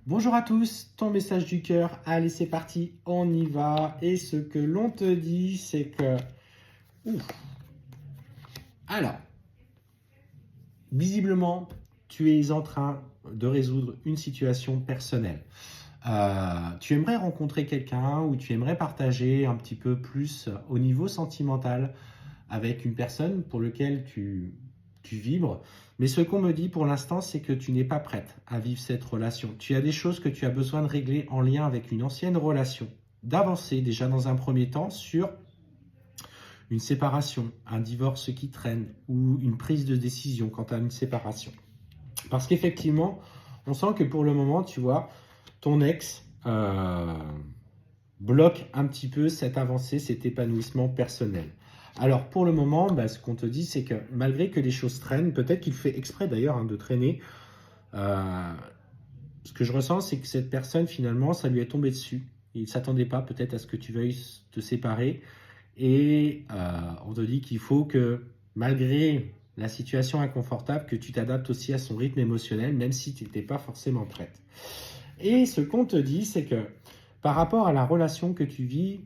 Bonjour à tous, ton message du cœur. Allez, c'est parti, on y va. Et ce que l'on te dit, c'est que... Ouf. Alors, visiblement, tu es en train de résoudre une situation personnelle. Tu aimerais rencontrer quelqu'un ou tu aimerais partager un petit peu plus au niveau sentimental avec une personne pour laquelle tu vibres. Mais ce qu'on me dit pour l'instant, c'est que tu n'es pas prête à vivre cette relation. Tu as des choses que tu as besoin de régler en lien avec une ancienne relation. D'avancer déjà dans un premier temps sur une séparation, un divorce qui traîne ou une prise de décision quant à une séparation. Parce qu'effectivement, on sent que pour le moment, tu vois, ton ex bloque un petit peu cette avancée, cet épanouissement personnel. Alors pour le moment, ce qu'on te dit, c'est que malgré que les choses traînent, peut-être qu'il fait exprès d'ailleurs de traîner, ce que je ressens, c'est que cette personne, finalement, ça lui est tombé dessus. Il ne s'attendait pas peut-être à ce que tu veuilles te séparer. Et on te dit qu'il faut que, malgré la situation inconfortable, que tu t'adaptes aussi à son rythme émotionnel, même si tu n'étais pas forcément prête. Et ce qu'on te dit, c'est que par rapport à la relation que tu vis,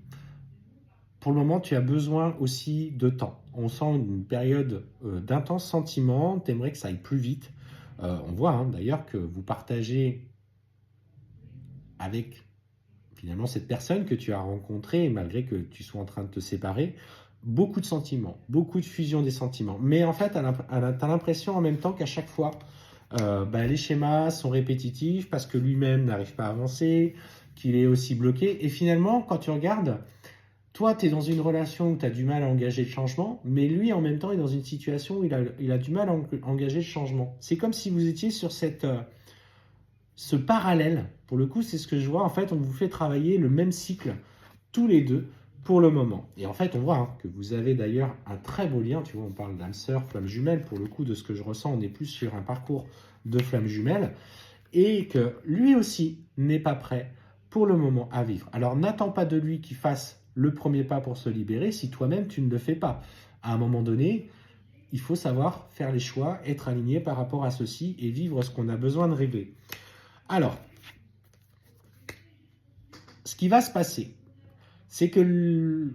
pour le moment, tu as besoin aussi de temps. On sent une période d'intenses sentiments, tu aimerais que ça aille plus vite. On voit d'ailleurs que vous partagez avec finalement cette personne que tu as rencontrée, malgré que tu sois en train de te séparer, beaucoup de sentiments, beaucoup de fusion des sentiments. Mais en fait, tu as l'impression en même temps qu'à chaque fois, les schémas sont répétitifs parce que lui-même n'arrive pas à avancer, qu'il est aussi bloqué. Et finalement, quand tu regardes, toi, tu es dans une relation où tu as du mal à engager le changement, mais lui, en même temps, est dans une situation où il a du mal à engager le changement. C'est comme si vous étiez sur ce parallèle. Pour le coup, c'est ce que je vois. En fait, on vous fait travailler le même cycle tous les deux pour le moment. Et en fait, on voit que vous avez d'ailleurs un très beau lien. Tu vois, on parle d'âme sœur, flamme jumelle. Pour le coup, de ce que je ressens, on est plus sur un parcours de flamme jumelle. Et que lui aussi n'est pas prêt pour le moment à vivre. Alors, n'attends pas de lui qu'il fasse le premier pas pour se libérer si toi-même tu ne le fais pas. À un moment donné, il faut savoir faire les choix, être aligné par rapport à ceci et vivre ce qu'on a besoin de régler. Alors, ce qui va se passer, c'est que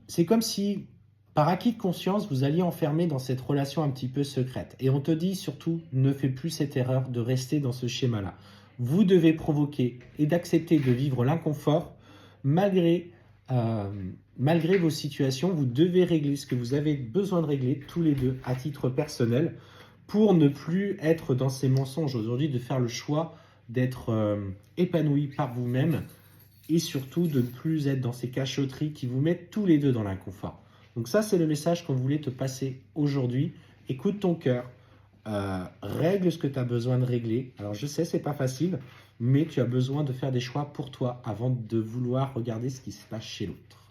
c'est comme si, par acquis de conscience, vous alliez enfermer dans cette relation un petit peu secrète. Et on te dit surtout, ne fais plus cette erreur de rester dans ce schéma-là. Vous devez provoquer et d'accepter de vivre l'inconfort malgré, malgré vos situations. Vous devez régler ce que vous avez besoin de régler tous les deux à titre personnel pour ne plus être dans ces mensonges aujourd'hui, de faire le choix d'être épanoui par vous-même et surtout de ne plus être dans ces cachotteries qui vous mettent tous les deux dans l'inconfort. Donc ça, c'est le message qu'on voulait te passer aujourd'hui. Écoute ton cœur, règle ce que tu as besoin de régler. Alors je sais, c'est pas facile, mais tu as besoin de faire des choix pour toi avant de vouloir regarder ce qui se passe chez l'autre.